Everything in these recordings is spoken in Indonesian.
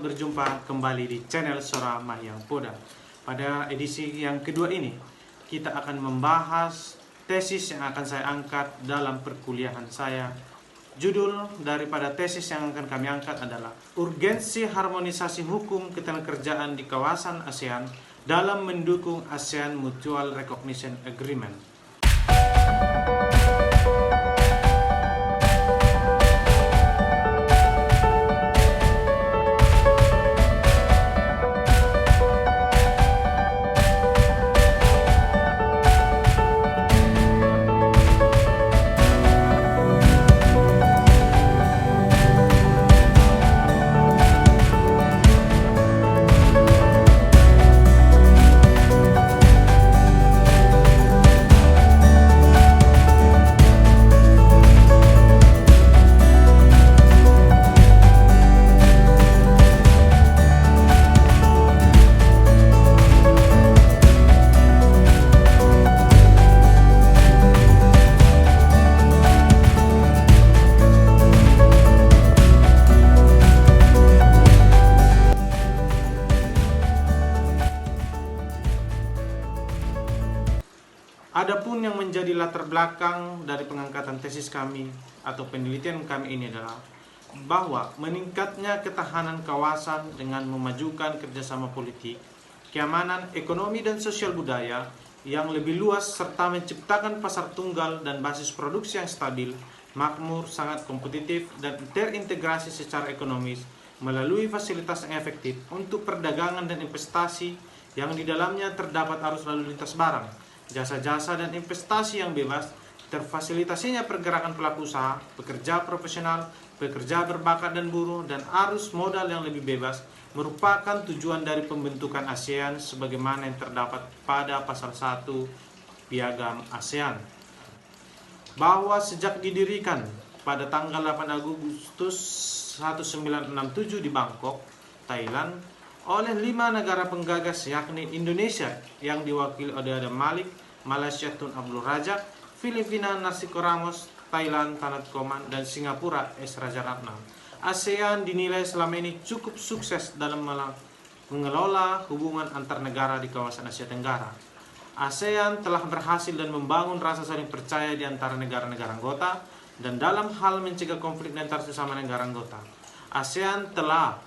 berjumpa kembali di channel Sora Mahyang Poda. Pada edisi yang kedua ini, kita akan membahas tesis yang akan saya angkat dalam perkuliahan saya. Judul daripada tesis yang akan kami angkat adalah Urgensi Harmonisasi Hukum Ketenagakerjaan di Kawasan ASEAN dalam mendukung ASEAN Mutual Recognition Agreement. Adapun yang menjadi latar belakang dari pengangkatan tesis kami atau penelitian kami ini adalah bahwa meningkatnya ketahanan kawasan dengan memajukan kerjasama politik, keamanan, ekonomi, dan sosial budaya yang lebih luas serta menciptakan pasar tunggal dan basis produksi yang stabil, makmur, sangat kompetitif, dan terintegrasi secara ekonomis melalui fasilitas yang efektif untuk perdagangan dan investasi yang di dalamnya terdapat arus lalu lintas barang, jasa-jasa dan investasi yang bebas, terfasilitasinya pergerakan pelaku usaha, pekerja profesional, pekerja berbakat dan buruh, dan arus modal yang lebih bebas merupakan tujuan dari pembentukan ASEAN sebagaimana yang terdapat pada pasal 1 Piagam ASEAN. Bahwa sejak didirikan pada tanggal 8 Agustus 1967 di Bangkok, Thailand, oleh 5 negara penggagas yakni Indonesia yang diwakili oleh Adam Malik, Malaysia Tun Abdul Razak, Filipina Narsiko Ramos, Thailand Tanat Koman, dan Singapura S. Rajaratnam. ASEAN dinilai selama ini cukup sukses dalam mengelola hubungan antar negara di kawasan Asia Tenggara. ASEAN telah berhasil dan membangun rasa saling percaya di antara negara-negara anggota dan dalam hal mencegah konflik antar sesama negara anggota. ASEAN telah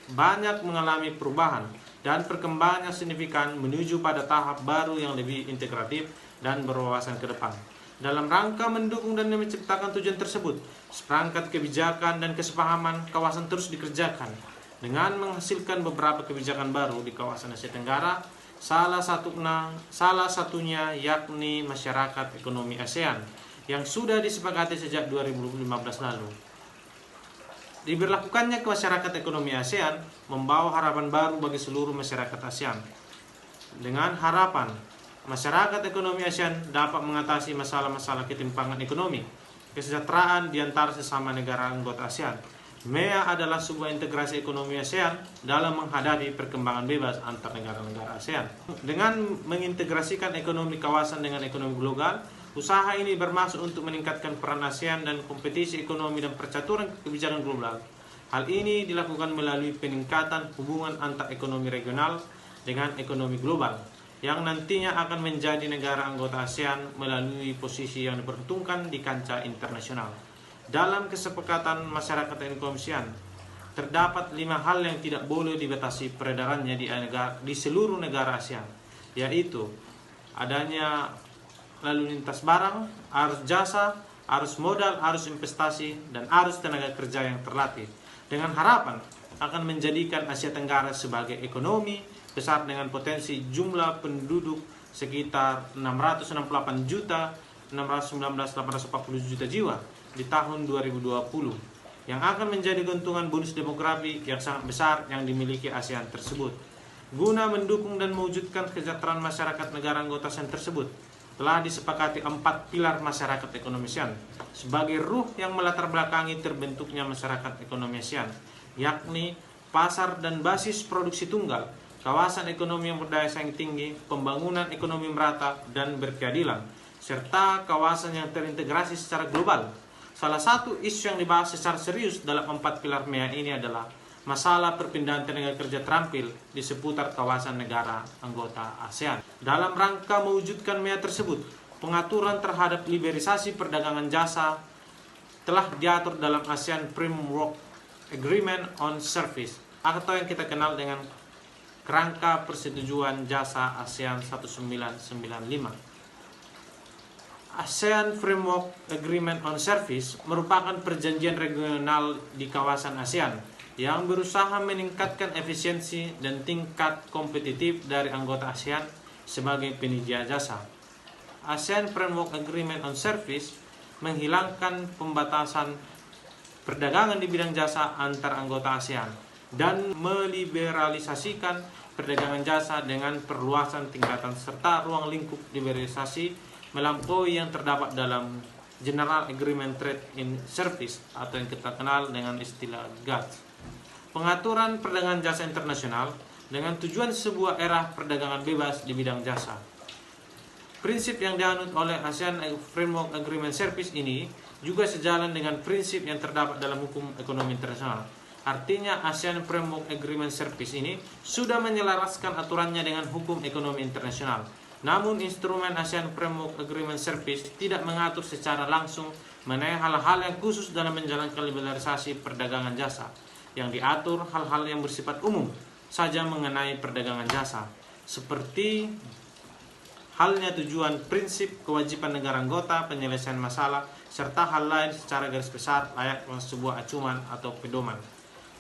banyak mengalami perubahan dan perkembangan yang signifikan menuju pada tahap baru yang lebih integratif dan berwawasan ke depan. Dalam rangka mendukung dan menciptakan tujuan tersebut, seperangkat kebijakan dan kesepahaman kawasan terus dikerjakan dengan menghasilkan beberapa kebijakan baru di kawasan Asia Tenggara, salah satunya yakni Masyarakat Ekonomi ASEAN yang sudah disepakati sejak 2015 lalu. Diberlakukannya ke masyarakat ekonomi ASEAN membawa harapan baru bagi seluruh masyarakat ASEAN. Dengan harapan, masyarakat ekonomi ASEAN dapat mengatasi masalah-masalah ketimpangan ekonomi, kesejahteraan di antara sesama negara anggota ASEAN. MEA adalah sebuah integrasi ekonomi ASEAN dalam menghadapi perkembangan bebas antar negara-negara ASEAN. Dengan mengintegrasikan ekonomi kawasan dengan ekonomi global, usaha ini bermaksud untuk meningkatkan peran ASEAN dan kompetisi ekonomi dan percaturan kebijakan global. Hal ini dilakukan melalui peningkatan hubungan antar ekonomi regional dengan ekonomi global, yang nantinya akan menjadi negara anggota ASEAN melalui posisi yang diperhitungkan di kancah internasional. Dalam kesepakatan masyarakat ekonomi ASEAN, terdapat 5 hal yang tidak boleh dibatasi peredarannya di seluruh negara ASEAN, yaitu adanya lalu lintas barang, arus jasa, arus modal, arus investasi, dan arus tenaga kerja yang terlatih, dengan harapan akan menjadikan Asia Tenggara sebagai ekonomi besar dengan potensi jumlah penduduk sekitar 668.619.840 juta jiwa di tahun 2020, yang akan menjadi keuntungan bonus demografi yang sangat besar yang dimiliki ASEAN tersebut. Guna mendukung dan mewujudkan kesejahteraan masyarakat negara anggota ASEAN tersebut, telah disepakati 4 pilar masyarakat ekonomi ASEAN sebagai ruh yang melatar belakangi terbentuknya masyarakat ekonomi ASEAN, yakni pasar dan basis produksi tunggal, kawasan ekonomi yang berdaya saing tinggi, pembangunan ekonomi merata dan berkeadilan, serta kawasan yang terintegrasi secara global. Salah satu isu yang dibahas secara serius dalam 4 pilar MEA ini adalah masalah perpindahan tenaga kerja terampil di seputar kawasan negara anggota ASEAN. Dalam rangka mewujudkan MEA tersebut, pengaturan terhadap liberalisasi perdagangan jasa telah diatur dalam ASEAN Framework Agreement on Service atau yang kita kenal dengan Kerangka Persetujuan Jasa ASEAN 1995. ASEAN Framework Agreement on Service merupakan perjanjian regional di kawasan ASEAN yang berusaha meningkatkan efisiensi dan tingkat kompetitif dari anggota ASEAN sebagai penyedia jasa. ASEAN Framework Agreement on Service menghilangkan pembatasan perdagangan di bidang jasa antar anggota ASEAN dan meliberalisasikan perdagangan jasa dengan perluasan tingkatan serta ruang lingkup liberalisasi melampaui yang terdapat dalam General Agreement Trade in Service atau yang kita kenal dengan istilah GATS. Pengaturan perdagangan jasa internasional dengan tujuan sebuah era perdagangan bebas di bidang jasa. Prinsip yang dianut oleh ASEAN Framework Agreement Service ini juga sejalan dengan prinsip yang terdapat dalam hukum ekonomi internasional. Artinya ASEAN Framework Agreement Service ini sudah menyelaraskan aturannya dengan hukum ekonomi internasional. Namun instrumen ASEAN Framework Agreement Service tidak mengatur secara langsung mengenai hal-hal yang khusus dalam menjalankan liberalisasi perdagangan jasa. Yang diatur hal-hal yang bersifat umum saja mengenai perdagangan jasa, seperti halnya tujuan, prinsip, kewajiban negara anggota, penyelesaian masalah, serta hal lain secara garis besar layaknya sebuah acuan atau pedoman.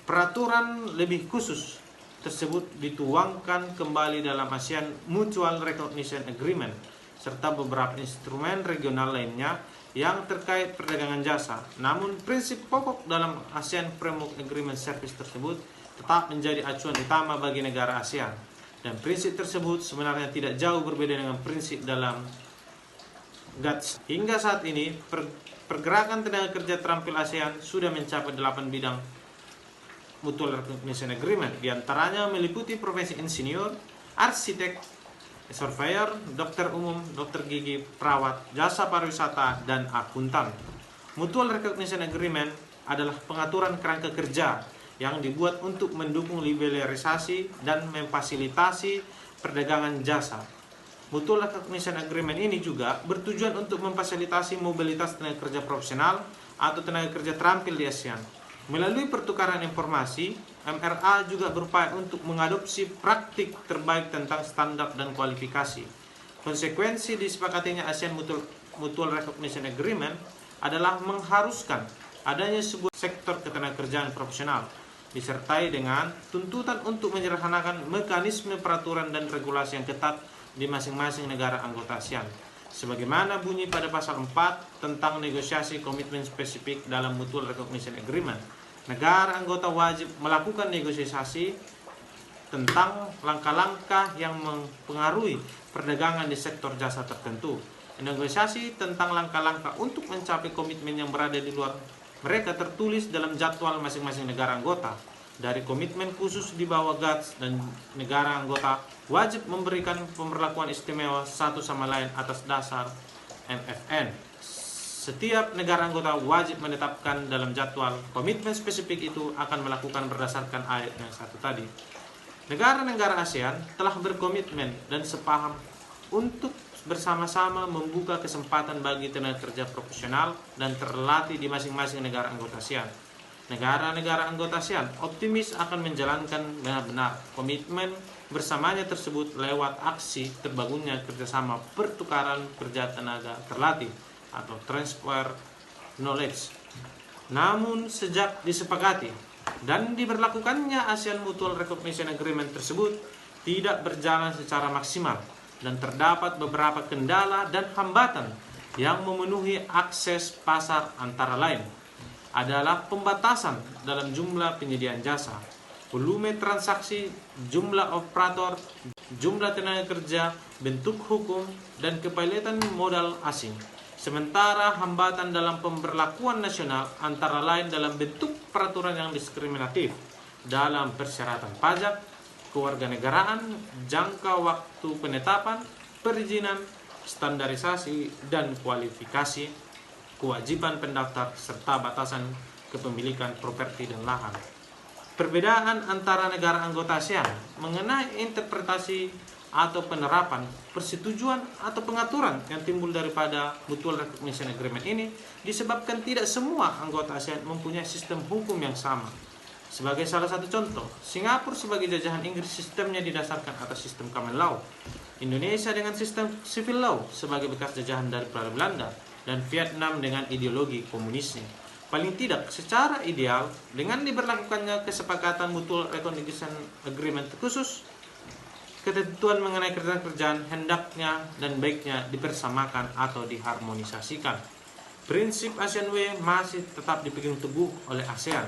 Peraturan lebih khusus tersebut dituangkan kembali dalam ASEAN Mutual Recognition Agreement serta beberapa instrumen regional lainnya yang terkait perdagangan jasa. Namun prinsip pokok dalam ASEAN Framework Agreement Service tersebut tetap menjadi acuan utama bagi negara ASEAN. Dan prinsip tersebut sebenarnya tidak jauh berbeda dengan prinsip dalam GATS. Hingga saat ini, pergerakan tenaga kerja terampil ASEAN sudah mencapai 8 bidang Mutual Recognition Agreement. Di antaranya meliputi profesi insinyur, arsitek, surveyor, dokter umum, dokter gigi, perawat, jasa pariwisata, dan akuntan. Mutual Recognition Agreement adalah pengaturan kerangka kerja yang dibuat untuk mendukung liberalisasi dan memfasilitasi perdagangan jasa. Mutual Recognition Agreement ini juga bertujuan untuk memfasilitasi mobilitas tenaga kerja profesional atau tenaga kerja terampil di ASEAN. Melalui pertukaran informasi, MRA juga berupaya untuk mengadopsi praktik terbaik tentang standar dan kualifikasi. Konsekuensi disepakatinya ASEAN Mutual Recognition Agreement adalah mengharuskan adanya sebuah sektor ketenagakerjaan profesional, disertai dengan tuntutan untuk menyederhanakan mekanisme peraturan dan regulasi yang ketat di masing-masing negara anggota ASEAN. Sebagaimana bunyi pada pasal 4 tentang negosiasi komitmen spesifik dalam Mutual Recognition Agreement, negara anggota wajib melakukan negosiasi tentang langkah-langkah yang mempengaruhi perdagangan di sektor jasa tertentu. Negosiasi tentang langkah-langkah untuk mencapai komitmen yang berada di luar mereka tertulis dalam jadwal masing-masing negara anggota. Dari komitmen khusus di bawah GATS, dan negara anggota wajib memberikan pemberlakuan istimewa satu sama lain atas dasar MFN. Setiap negara anggota wajib menetapkan dalam jadwal komitmen spesifik itu akan melakukan berdasarkan ayat yang satu tadi. Negara-negara ASEAN telah berkomitmen dan sepaham untuk bersama-sama membuka kesempatan bagi tenaga kerja profesional dan terlatih di masing-masing negara anggota ASEAN. Negara-negara anggota ASEAN optimis akan menjalankan benar-benar komitmen bersamanya tersebut lewat aksi terbangunnya kerjasama pertukaran kerja tenaga terlatih atau transfer knowledge. Namun sejak disepakati dan diberlakukannya ASEAN Mutual Recognition Agreement tersebut tidak berjalan secara maksimal dan terdapat beberapa kendala dan hambatan yang memenuhi akses pasar, antara lain adalah pembatasan dalam jumlah penyediaan jasa, volume transaksi, jumlah operator, jumlah tenaga kerja, bentuk hukum, dan kepilitan modal asing. Sementara hambatan dalam pemberlakuan nasional antara lain dalam bentuk peraturan yang diskriminatif dalam persyaratan pajak, kewarganegaraan, jangka waktu penetapan, perizinan, standarisasi dan kualifikasi, kewajiban pendaftar, serta batasan kepemilikan properti dan lahan. Perbedaan antara negara anggota ASEAN mengenai interpretasi atau penerapan persetujuan atau pengaturan yang timbul daripada Mutual Recognition Agreement ini disebabkan tidak semua anggota ASEAN mempunyai sistem hukum yang sama. Sebagai salah satu contoh, Singapura sebagai jajahan Inggris sistemnya didasarkan atas sistem common law, Indonesia dengan sistem civil law sebagai bekas jajahan dari Belanda, dan Vietnam dengan ideologi komunisnya. Paling tidak secara ideal, dengan diberlakukannya kesepakatan Mutual Recognition Agreement khusus, ketentuan mengenai kerjaan hendaknya dan baiknya dipersamakan atau diharmonisasikan. Prinsip ASEAN Way masih tetap dipegang teguh oleh ASEAN,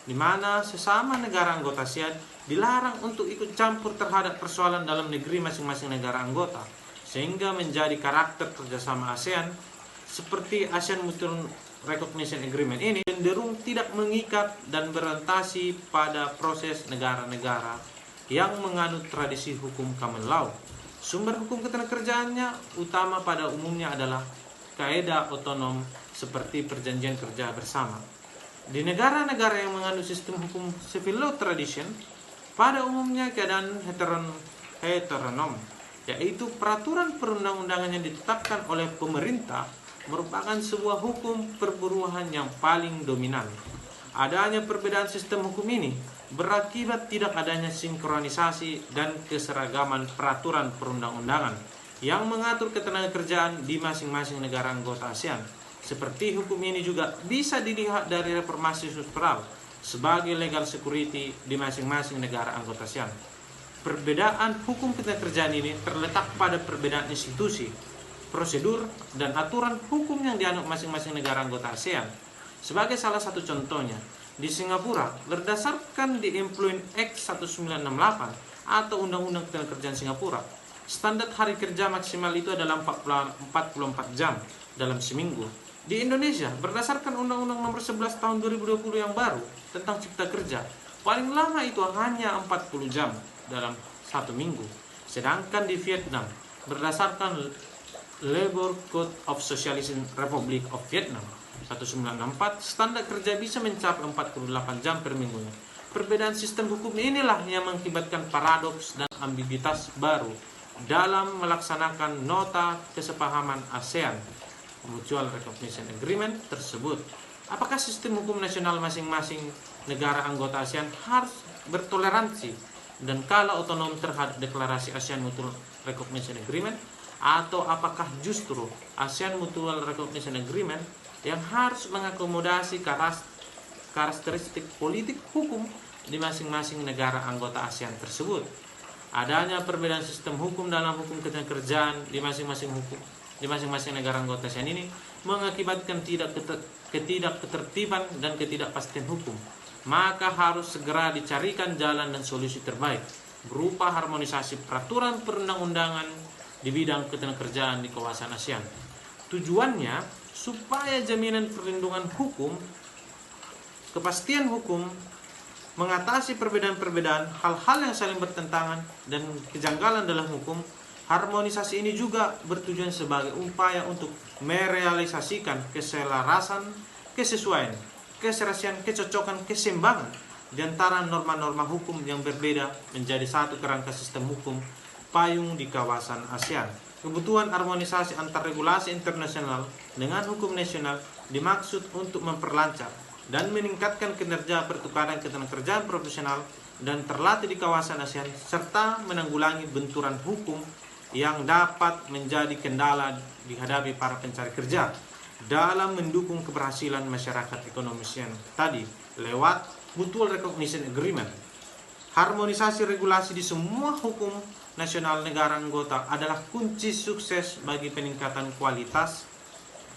di mana sesama negara anggota ASEAN dilarang untuk ikut campur terhadap persoalan dalam negeri masing-masing negara anggota, sehingga menjadi karakter kerjasama ASEAN seperti ASEAN Mutual Recognition Agreement ini cenderung tidak mengikat dan berorientasi pada proses negara-negara yang menganut tradisi hukum common law. Sumber hukum ketenagakerjaannya utama pada umumnya adalah kaidah otonom seperti perjanjian kerja bersama. Di negara-negara yang menganut sistem hukum civil law tradition, pada umumnya keadaan heteronom, yaitu peraturan perundang-undangan yang ditetapkan oleh pemerintah merupakan sebuah hukum perburuhan yang paling dominan. Adanya perbedaan sistem hukum ini berakibat tidak adanya sinkronisasi dan keseragaman peraturan perundang-undangan yang mengatur ketenagakerjaan di masing-masing negara anggota ASEAN. Seperti hukum ini juga bisa dilihat dari reformasi struktural sebagai legal security di masing-masing negara anggota ASEAN. Perbedaan hukum ketenagakerjaan ini terletak pada perbedaan institusi, prosedur, dan aturan hukum yang dianut masing-masing negara anggota ASEAN. Sebagai salah satu contohnya, di Singapura, berdasarkan di Employment Act 1968 atau Undang-Undang Ketenagakerjaan Singapura, standar hari kerja maksimal itu adalah 44 jam dalam seminggu. Di Indonesia, berdasarkan Undang-Undang Nomor 11 Tahun 2020 yang baru tentang Cipta Kerja, paling lama itu hanya 40 jam dalam satu minggu. Sedangkan di Vietnam, berdasarkan Labor Code of Socialist Republic of Vietnam 1964, standar kerja bisa mencapai 48 jam per minggunya. Perbedaan sistem hukum inilah yang mengakibatkan paradoks dan ambiguitas baru dalam melaksanakan nota kesepahaman ASEAN Mutual Recognition Agreement tersebut. Apakah sistem hukum nasional masing-masing negara anggota ASEAN harus bertoleransi dan kalah otonom terhadap deklarasi ASEAN Mutual Recognition Agreement, atau apakah justru ASEAN Mutual Recognition Agreement yang harus mengakomodasi karakteristik politik hukum di masing-masing negara anggota ASEAN tersebut? Adanya perbedaan sistem hukum dalam hukum ketenagakerjaan di masing-masing negara anggota ASEAN ini mengakibatkan ketidakketertiban dan ketidakpastian hukum. Maka harus segera dicarikan jalan dan solusi terbaik berupa harmonisasi peraturan perundang-undangan di bidang ketenagakerjaan di kawasan ASEAN. Tujuannya supaya jaminan perlindungan hukum, kepastian hukum, mengatasi perbedaan-perbedaan, hal-hal yang saling bertentangan dan kejanggalan dalam hukum. Harmonisasi ini juga bertujuan sebagai upaya untuk merealisasikan keselarasan, kesesuaian, keserasian, kecocokan, keseimbangan di antara norma-norma hukum yang berbeda menjadi satu kerangka sistem hukum payung di kawasan ASEAN. Kebutuhan harmonisasi antar regulasi internasional dengan hukum nasional dimaksud untuk memperlancar dan meningkatkan kinerja pertukaran ketenagakerjaan profesional dan terlatih di kawasan ASEAN, serta menanggulangi benturan hukum yang dapat menjadi kendala dihadapi para pencari kerja dalam mendukung keberhasilan masyarakat ekonomi ASEAN tadi lewat Mutual Recognition Agreement. Harmonisasi regulasi di semua hukum nasional negara anggota adalah kunci sukses bagi peningkatan kualitas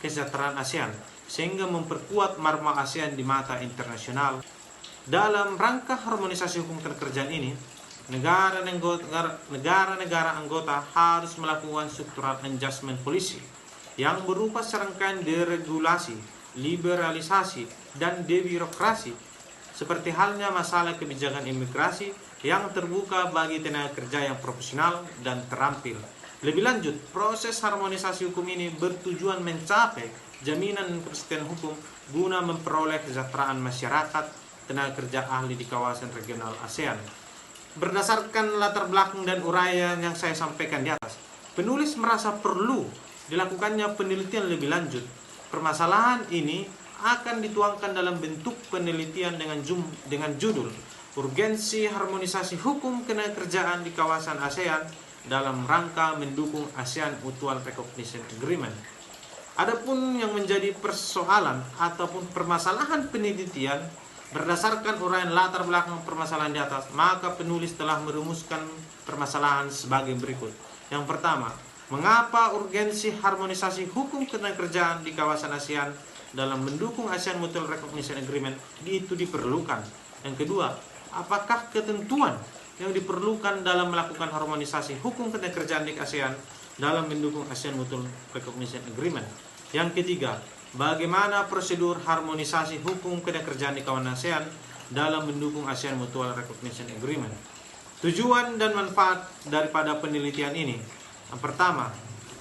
kesejahteraan ASEAN, sehingga memperkuat marwah ASEAN di mata internasional. Dalam rangka harmonisasi hukum ketenagakerjaan ini, negara-negara anggota harus melakukan structural adjustment policy yang berupa serangkaian deregulasi, liberalisasi, dan debirokrasi, seperti halnya masalah kebijakan imigrasi yang terbuka bagi tenaga kerja yang profesional dan terampil. Lebih lanjut, proses harmonisasi hukum ini bertujuan mencapai jaminan dan kepastian hukum guna memperoleh kesejahteraan masyarakat tenaga kerja ahli di kawasan regional ASEAN. Berdasarkan latar belakang dan uraian yang saya sampaikan di atas, penulis merasa perlu dilakukannya penelitian lebih lanjut. Permasalahan ini akan dituangkan dalam bentuk penelitian dengan judul Urgensi Harmonisasi Hukum Ketenagakerjaan di Kawasan ASEAN dalam rangka mendukung ASEAN Mutual Recognition Agreement. Adapun yang menjadi persoalan ataupun permasalahan penelitian berdasarkan uraian latar belakang permasalahan di atas, maka penulis telah merumuskan permasalahan sebagai berikut. Yang pertama, mengapa urgensi harmonisasi hukum ketenagakerjaan di kawasan ASEAN dalam mendukung ASEAN Mutual Recognition Agreement itu diperlukan? Yang kedua, apakah ketentuan yang diperlukan dalam melakukan harmonisasi hukum ketenagakerjaan di ASEAN dalam mendukung ASEAN Mutual Recognition Agreement? Yang ketiga, bagaimana prosedur harmonisasi hukum ketenagakerjaan di kawasan ASEAN dalam mendukung ASEAN Mutual Recognition Agreement? Tujuan dan manfaat daripada penelitian ini. Yang pertama,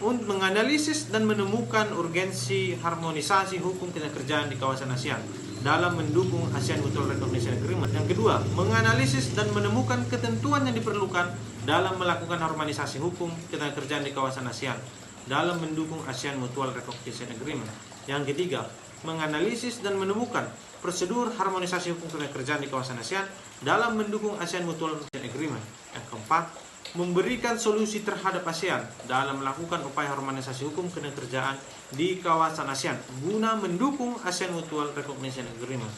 untuk menganalisis dan menemukan urgensi harmonisasi hukum ketenagakerjaan di kawasan ASEAN dalam mendukung ASEAN Mutual Recognition Agreement. Yang kedua, menganalisis dan menemukan ketentuan yang diperlukan dalam melakukan harmonisasi hukum ketenagakerjaan di kawasan ASEAN dalam mendukung ASEAN Mutual Recognition Agreement. Yang ketiga, menganalisis dan menemukan prosedur harmonisasi hukum ketenagakerjaan di kawasan ASEAN dalam mendukung ASEAN Mutual Recognition Agreement. Yang keempat, memberikan solusi terhadap ASEAN dalam melakukan upaya harmonisasi hukum ketenagakerjaan di kawasan ASEAN guna mendukung ASEAN Mutual Recognition Agreement.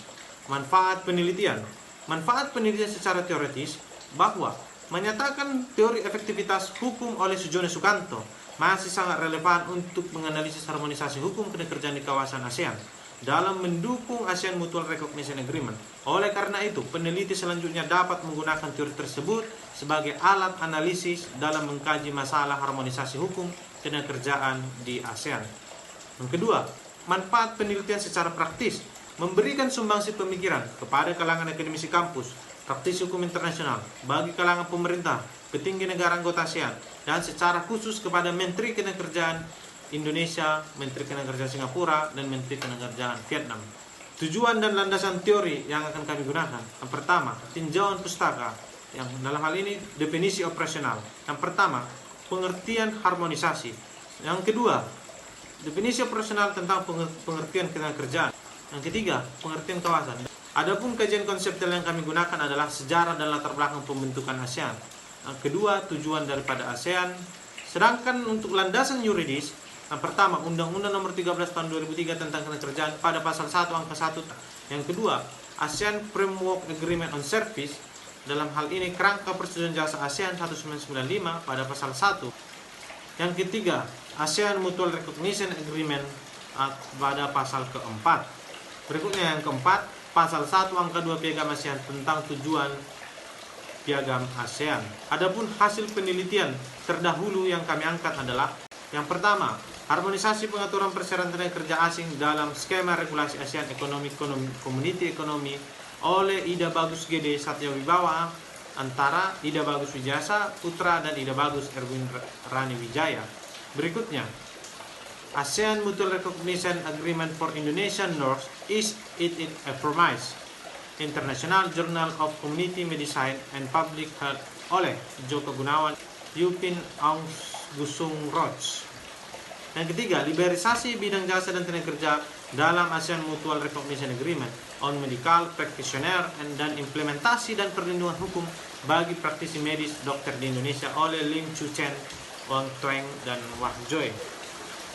Manfaat penelitian. Manfaat penelitian secara teoritis bahwa menyatakan teori efektivitas hukum oleh Sujono Sukanto masih sangat relevan untuk menganalisis harmonisasi hukum ketenagakerjaan di kawasan ASEAN dalam mendukung ASEAN Mutual Recognition Agreement. Oleh karena itu, peneliti selanjutnya dapat menggunakan teori tersebut sebagai alat analisis dalam mengkaji masalah harmonisasi hukum ketenagakerjaan di ASEAN. Yang kedua, manfaat penelitian secara praktis, memberikan sumbangsi pemikiran kepada kalangan akademisi kampus, praktisi hukum internasional, bagi kalangan pemerintah, petinggi negara anggota ASEAN, dan secara khusus kepada Menteri Ketenagakerjaan Indonesia, Menteri Ketenagakerjaan Singapura, dan Menteri Ketenagakerjaan Vietnam. Tujuan dan landasan teori yang akan kami gunakan. Yang pertama, tinjauan pustaka, yang dalam hal ini definisi operasional. Yang pertama, pengertian harmonisasi. Yang kedua, definisi operasional tentang pengertian ketenagakerjaan. Yang ketiga, pengertian kawasan. Adapun kajian konseptual yang kami gunakan adalah sejarah dan latar belakang pembentukan ASEAN. Yang kedua, tujuan daripada ASEAN. Sedangkan untuk landasan yuridis, yang pertama, Undang-Undang Nomor 13 Tahun 2003 tentang Ketenagakerjaan pada pasal 1 angka 1. Yang kedua, ASEAN Framework Agreement on Service, dalam hal ini kerangka persetujuan jasa ASEAN 1995 pada pasal 1. Yang ketiga, ASEAN Mutual Recognition Agreement pada pasal keempat. Berikutnya yang keempat, pasal 1 angka 2 Piagam ASEAN tentang tujuan Piagam ASEAN. Adapun hasil penelitian terdahulu yang kami angkat adalah yang pertama, harmonisasi pengaturan persyaratan tenaga kerja asing dalam skema regulasi ASEAN Economic Community Economy oleh Ida Bagus Gede Satyawibawa antara Ida Bagus Wijasa Putra dan Ida Bagus Erwin Rani Wijaya. Berikutnya, ASEAN Mutual Recognition Agreement for Indonesian North is it a promise. International Journal of Community Medicine and Public Health oleh Joko Gunawan, Yupin Aung Gusung Roch. Yang ketiga, liberalisasi bidang jasa dan tenaga kerja dalam ASEAN Mutual Recognition Agreement on Medical Practitioner dan implementasi dan perlindungan hukum bagi praktisi medis dokter di Indonesia oleh Lim Chu Chen, Wang Tueng, dan Wah Joy.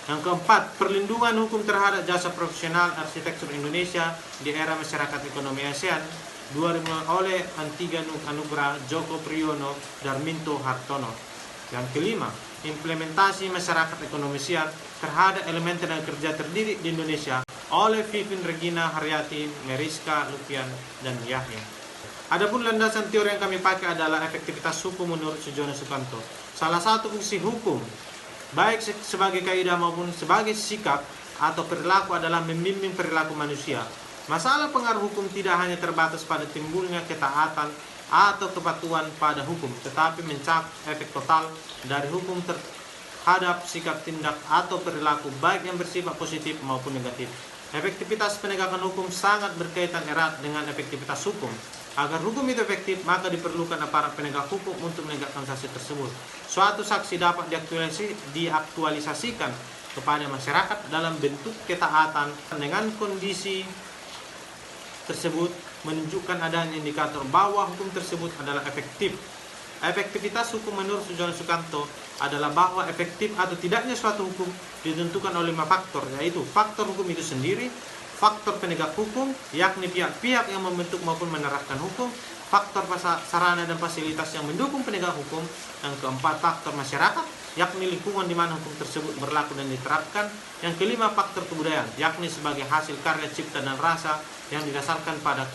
Yang keempat, perlindungan hukum terhadap jasa profesional arsitektur Indonesia di era masyarakat ekonomi ASEAN 2000 oleh Antiganu Anugrah, Joko Priyono, Darminto Hartono. Yang kelima, implementasi masyarakat ekonomi ASEAN terhadap elemen tenaga kerja terdidik di Indonesia oleh Vivin Regina Haryati, Meriska Lupian, dan Yahya. Adapun landasan teori yang kami pakai adalah efektivitas hukum menurut Sujono Sukanto. Salah satu fungsi hukum, baik sebagai kaidah maupun sebagai sikap atau perilaku, adalah membimbing perilaku manusia. Masalah pengaruh hukum tidak hanya terbatas pada timbulnya ketaatan atau kepatuhan pada hukum, tetapi mencakup efek total dari hukum terhadap sikap, tindak, atau perilaku baik yang bersifat positif maupun negatif. Efektivitas penegakan hukum sangat berkaitan erat dengan efektivitas hukum. Agar hukum itu efektif, maka diperlukan aparat penegak hukum untuk menegakkan sanksi tersebut. Suatu saksi dapat diaktualisasikan kepada masyarakat dalam bentuk ketaatan dengan kondisi tersebut menunjukkan adanya indikator bahwa hukum tersebut adalah efektif. Efektivitas hukum menurut Sujono Sukanto adalah bahwa efektif atau tidaknya suatu hukum ditentukan oleh 5 faktor, yaitu faktor hukum itu sendiri, faktor penegak hukum, yakni pihak-pihak yang membentuk maupun menerapkan hukum, faktor sarana dan fasilitas yang mendukung penegak hukum, yang keempat faktor masyarakat, yakni lingkungan di mana hukum tersebut berlaku dan diterapkan, yang kelima faktor kebudayaan, yakni sebagai hasil karya cipta dan rasa yang didasarkan pada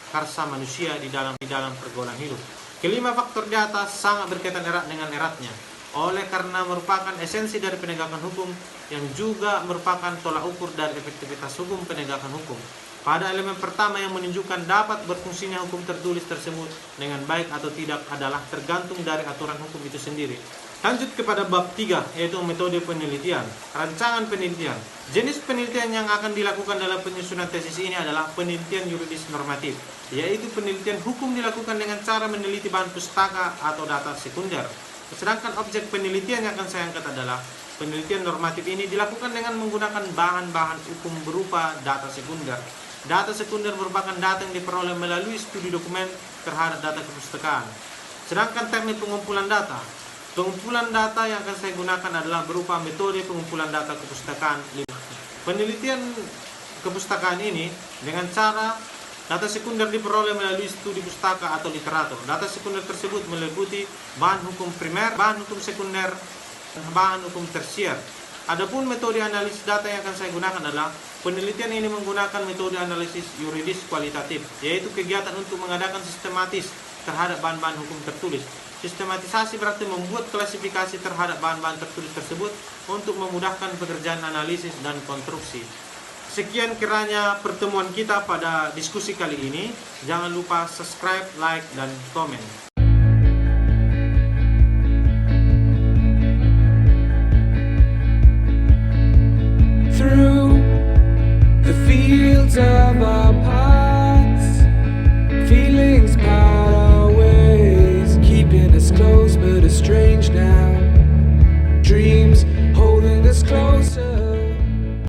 karsa manusia di dalam pergaulan hidup. Kelima faktor di atas sangat berkaitan erat dengan eratnya, oleh karena merupakan esensi dari penegakan hukum yang juga merupakan tolak ukur dari efektivitas hukum penegakan hukum. Pada elemen pertama yang menunjukkan dapat berfungsinya hukum tertulis tersebut dengan baik atau tidak adalah tergantung dari aturan hukum itu sendiri. Lanjut kepada bab 3, yaitu metode penelitian. Rancangan penelitian. Jenis penelitian yang akan dilakukan dalam penyusunan tesis ini adalah penelitian yuridis normatif, yaitu penelitian hukum dilakukan dengan cara meneliti bahan pustaka atau data sekunder. Sedangkan objek penelitian yang akan saya angkat adalah penelitian normatif. Ini dilakukan dengan menggunakan bahan-bahan hukum berupa data sekunder. Data sekunder merupakan data yang diperoleh melalui studi dokumen terhadap data kepustakaan. Sedangkan teknik pengumpulan data. Pengumpulan data yang akan saya gunakan adalah berupa metode pengumpulan data kepustakaan. Penelitian kepustakaan ini dengan cara data sekunder diperoleh melalui studi pustaka atau literatur. Data sekunder tersebut meliputi bahan hukum primer, bahan hukum sekunder, dan bahan hukum tersier. Adapun metode analisis data yang akan saya gunakan adalah penelitian ini menggunakan metode analisis yuridis kualitatif, yaitu kegiatan untuk mengadakan sistematis terhadap bahan-bahan hukum tertulis. Sistematisasi berarti membuat klasifikasi terhadap bahan-bahan tertulis tersebut untuk memudahkan pekerjaan analisis dan konstruksi. Sekian kiranya pertemuan kita pada diskusi kali ini. Jangan lupa subscribe, like, dan komen. Through the fields of our paths, feelings part our ways, keeping us close but estranged now.